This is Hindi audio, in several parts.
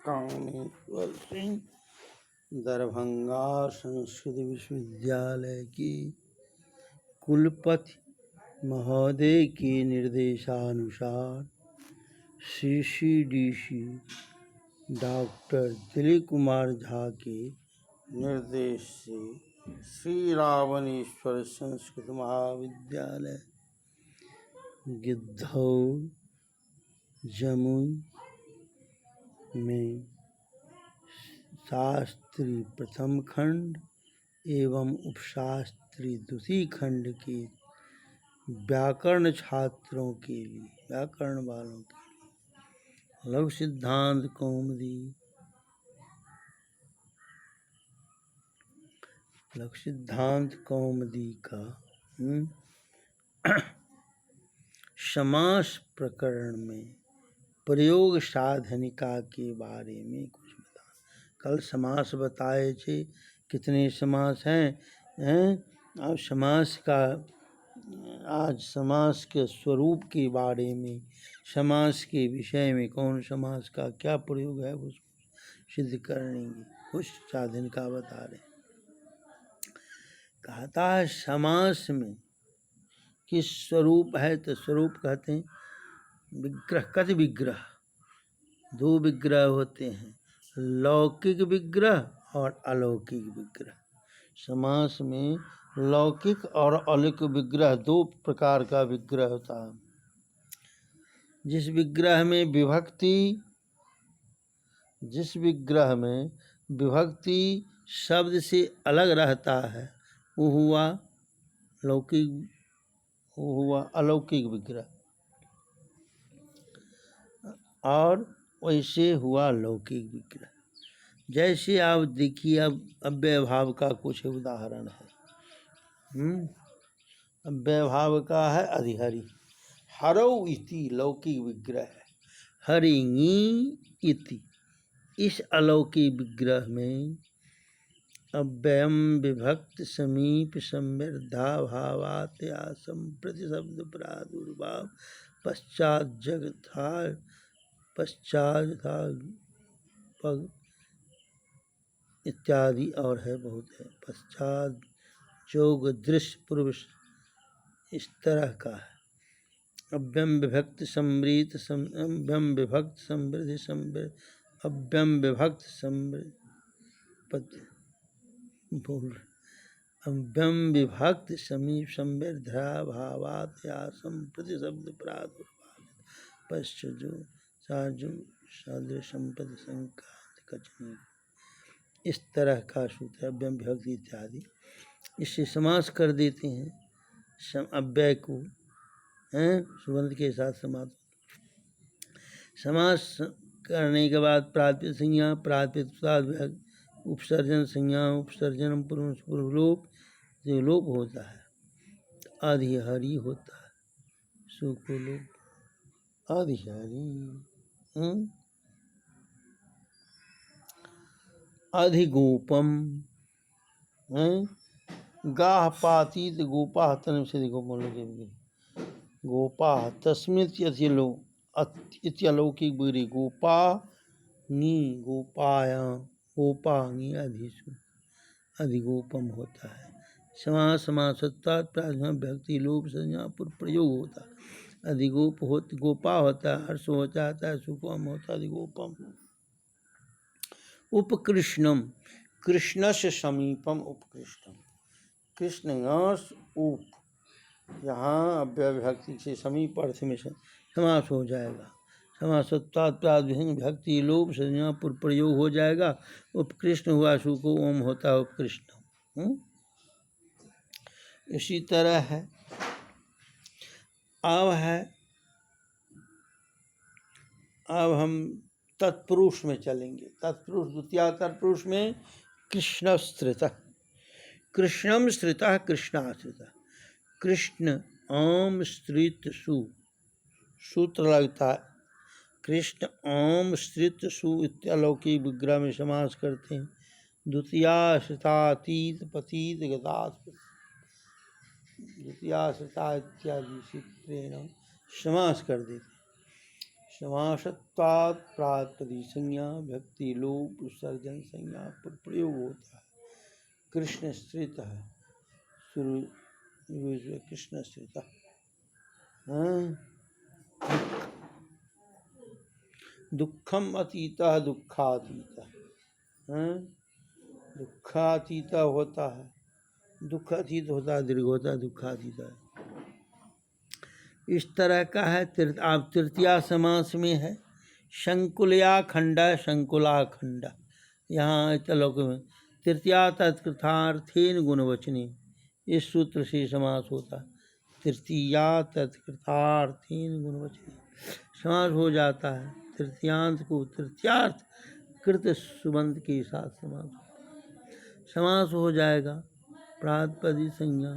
कामेश्वर सिंह दरभंगा संस्कृत विश्वविद्यालय की कुलपति महोदय के निर्देशानुसार CCDC डॉक्टर दिलीप कुमार झा के निर्देश से श्री रावणेश्वर संस्कृत महाविद्यालय गिद्धौर जमुई में शास्त्री प्रथम खंड एवं उपशास्त्री द्वितीय खंड के व्याकरण छात्रों के लिए, व्याकरण वालों के लिए लघु सिद्धांत कौमुदी का समास प्रकरण में प्रयोग साधनिका के बारे में कुछ बता। कल समास बताए थे, कितने समास हैं। अब समास का आज समास के स्वरूप के बारे में, समास के विषय में कौन समास का क्या प्रयोग है उसको सिद्ध करेंगे। कुछ साधनिका बता रहे। कहता है समास में किस स्वरूप है, तो स्वरूप कहते हैं विग्रह। कत विग्रह, दो विग्रह होते हैं, लौकिक विग्रह और अलौकिक विग्रह। समास में लौकिक और अलौकिक विग्रह दो प्रकार का विग्रह होता है। जिस विग्रह में विभक्ति शब्द से अलग रहता है वो हुआ अलौकिक विग्रह, और वैसे हुआ लौकिक विग्रह। जैसे आप देखिए, अब अव्ययभाव का कुछ उदाहरण है। अव्ययभाव का है अधिहरि, हरौ इति लौकिक विग्रह है, हरिङि इति। इस अलौकिक विग्रह में अव्ययम विभक्त समीप संवृद्धा भावात्या संप्रति शब्द प्रादुर्भाव पश्चात पग इत्यादि और है, बहुत है। पश्चात जोग दृश्य पूर्व, इस तरह का है। अव्ययम विभक्त समृद्ध अव्ययम विभक्त समृद्धि अव्ययम विभक्त समृद्धि अव्ययम विभक्त समीप संवृद्धा भावात्या संप्रति शब्द प्रादुर्भाव पश्चजो साजो सादृश संपद संक्रांत कचनी, इस तरह का सूत्र है। अव्ययम विभक्ति इत्यादि, इससे समास कर देते हैं अव्यय को, सुबंध के साथ समास करने के बाद प्रातिपदिक संज्ञा, प्रातिपदिक उपसर्जन संज्ञा, उपसर्जन पूर्वलोप लोप होता है, अधिहरि होता है, सुकुलोप अधिहरि। अधिगोपम गाह पातीत गोपा तन से गोपा तस्मित इत्यलौकिक बुरी गोपा नी गोपाया गोपांगी अधिसु अधिगोपम होता है। समासत्ता व्यक्ति लोप संज्ञा प्रयोग होता है। अधिगोप गोपा होता है, हर्ष हो जाता है, सुखम होता है, अधिगोपम। उपकृष्णम, कृष्ण से समीपम उपकृष्णम, कृष्ण उप, यहाँ अव्यय विभक्ति से समीप अर्थ में समास हो जाएगा। भक्ति लोप संज्ञा प्रयोग हो जाएगा। उपकृष्ण हुआ, सु को ओम होता है उपकृष्ण। इसी तरह है। अब हम तत्पुरुष में चलेंगे। तत्पुरुष द्वितीय तत्पुरुष में कृष्णश्रितः, कृष्णम श्रितः कृष्णाश्रितः, कृष्ण आम स्त्रित सु, सूत्र लगता है। कृष्ण आम स्त्रित सु इत्यलौकिक विग्रह में समास करते हैं। द्वितीयाश्रितातीत पतीत गतात्, द्वितीयाश्रिता इत्यादि सूत्रेण समास कर देते हैं। समासत्वात् प्रातिपदिक संज्ञा भक्ति लोप उत्सर्जन संज्ञा पर प्रयोग होता है। कृष्ण श्रित शुरू कृष्ण श्रित दुखम अतीता दुखातीत दुखातीत होता है, दुखातीत होता है, दीर्घ होता है, दुखातीत है। इस तरह का है। आप तृतीया समास में है शंकुलया खंड शंकुलाखंड। यहाँ चलो तृतीया तत्कृतार्थेन गुणवचने इस सूत्र से समास होता है। तृतीया तत्कृतार्थेन गुणवचने समास हो जाता है। तृतीयांत को तृतीयार्थ कृत सुबंध के साथ समास हो जाएगा। प्रातिपदिक संज्ञा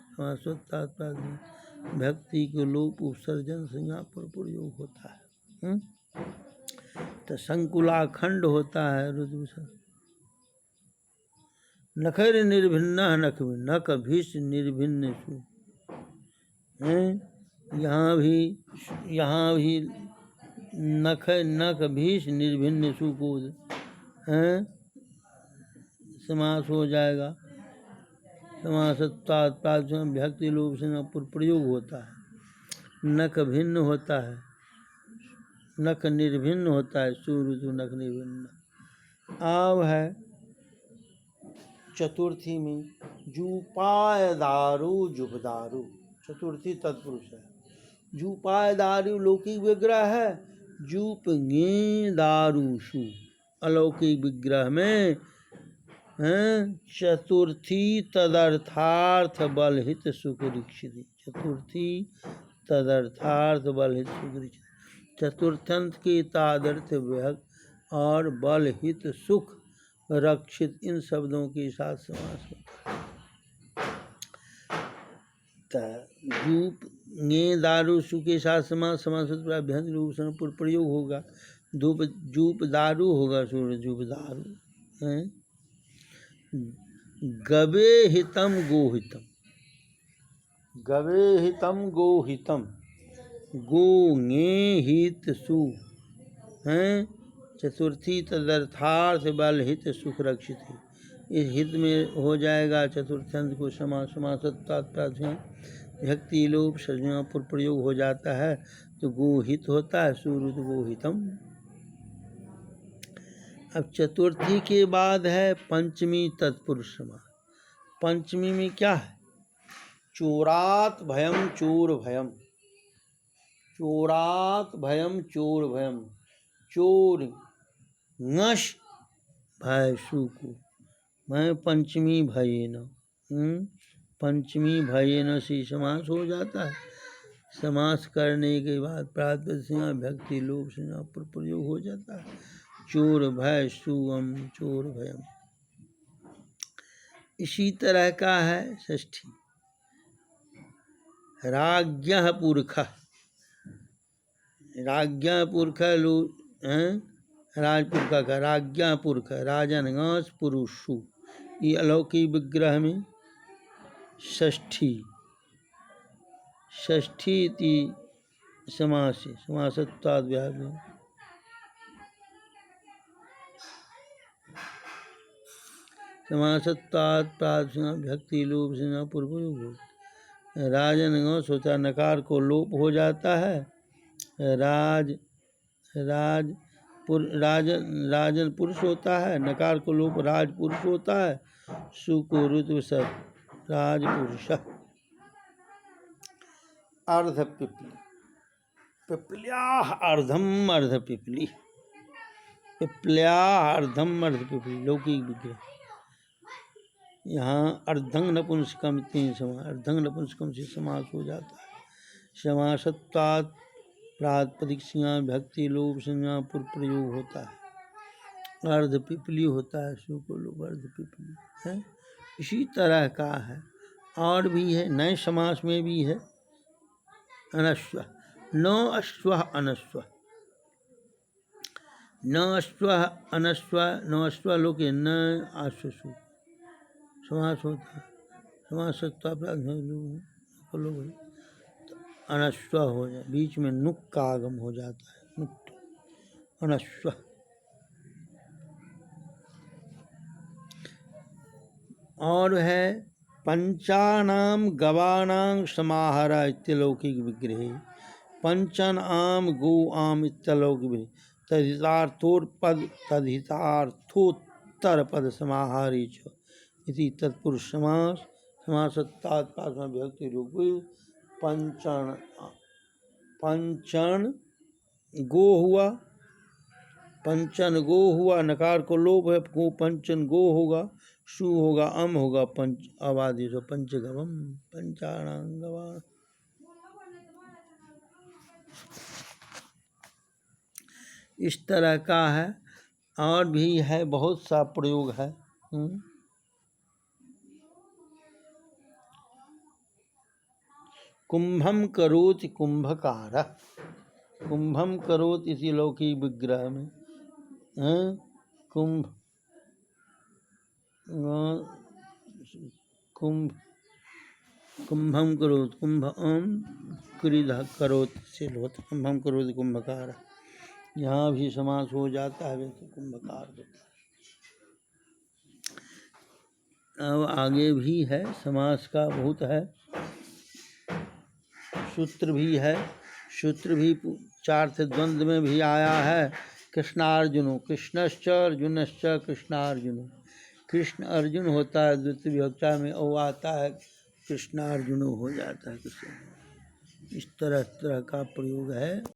समासोत्तर भक्ति के लोप उपसर्जन संज्ञा पर प्रयोग होता है। तो संकुलाखंड होता है रुद्र नखर निर्भिन्न नख नक भीष निर्भिन्न सु यहाँ भी नख भीष निर्भिन्न सु को समास हो जाएगा। समासत्वात् भक्ति लोप से प्रयोग होता है। नक भिन्न होता है, नख निर्भिन्न होता है, सूर्य नख निर्भिन्न। अब है चतुर्थी में जूपाय दारू जुबदारू, चतुर्थी तत्पुरुष है। जूपाय दारू लौकिक विग्रह है। जूप गे दारूषु अलौकिक विग्रह में चतुर्थी तदर्थार्थ बलहित सुखरीक्षित। चतुर्थी तदर्थार्थ बलहित सुखरीक्षित। चतुर्थंत के तादर्थ विभक्त और बलहित सुख रक्षित इन शब्दों के साथ समास होता है। जूप गे दारू सु के साथ समास अभ्यंतर रूप से प्रयोग होगा। जूप दारू होगा, सूर्य जूप दारू है। गवे हितम गोहितम, गवे हितम गोहितम, गो गे हित सु हैं। चतुर्थी तदर्थार्थ बल हित सुख रक्षित है। इस हित में हो जाएगा चतुर्थंत को समासत्वात् भक्ति लोप संज्ञा पर प्रयोग हो जाता है। तो गोहित होता है, सूर्य गोहितम। अब चतुर्थी के बाद है पंचमी तत्पुरुष समास। पंचमी में क्या है? चोरात भयम चोर भयम, चोरात भयम चोर भयम, चोर नश भय सुको मैं पंचमी भयेन, पंचमी भयेन से समास हो जाता है। समास करने के बाद प्रातिपदिक भक्ति लोप से पर प्रयोग हो जाता है। चोर भय सुअम चोर भयम। इसी तरह का है षष्ठी राज्ञः पुरख, राज्ञः पुरख राजपुरख का राज्ञः पुरख राजन पुरुषु। ये अलौकिक विग्रह में षष्ठी, षष्ठी इति समास समासत्वात् व्याप्ति समासत्वात् प्रातिपदिक भक्ति लोप से पूर्व राजन सोचा नकार को लोप हो जाता है। राजन पुरुष होता है, नकार को लोप राज पुरुष होता है। सु को ऋतु सब राजपुरुष। अर्ध पिपली पिपल्या अर्धम अर्ध पिपली, पिपल्या अर्धम अर्ध पिपली लौकिक विग्रह। यहाँ अर्धंग नपुंसकम तीन समास, अर्धंग नपुंसकम से समास हो जाता है। समासत्वात् प्रातिपदिक भक्ति लोप संज्ञा पर प्रयोग होता है। अर्ध पिपली होता है, सु को लोप अर्ध पिपली है। इसी तरह का है और भी है, नए समास में भी है। अनश्व न अश्व अनश्व, न अश्व अनश्व, न अश्व लोके न आश्वसु समास होता है। समासत्वा अनश्व हो जाए, बीच में नुक का आगम हो जाता है। स्मृत अनस्व। और है पंचानाम गवानां समाहार इत्यलौकिक विग्रहे पंचन आम गो आम इत्यलौकिक विग्रहे तद्हितार्थोत्तर पद समाहारे च इति तत्पुरुष समास समासत्तात्पाद विभक्ति रूप पंचन पंचन गो हुआ, पंचन गो हुआ, नकार को लोप है, गो पंचन गो होगा, शु होगा, अम होगा, पंच आवादेश पंचगवम पंचाणांगवा। इस तरह का है, और भी है, बहुत सा प्रयोग है। कुंभम करोति कुंभकार, कुंभम करोति इसी लौकिक विग्रह में कुंभ कुंभ कुंभम करोति कुंभ क्रीध करोति से होता कुंभम करोति कुंभकार। यहाँ भी समास हो जाता है वैसे कुंभकार होता है। अब आगे भी है, समास का बहुत है, सूत्र भी है, सूत्र भी चार्थ द्वंद्व में भी आया है। कृष्णार्जुनो कृष्णश्च अर्जुनश्च कृष्णार्जुनो, कृष्ण अर्जुन होता है द्वितीय विभक्ता में, और आता है कृष्णार्जुनो हो जाता है कृष्ण। इस तरह का प्रयोग है।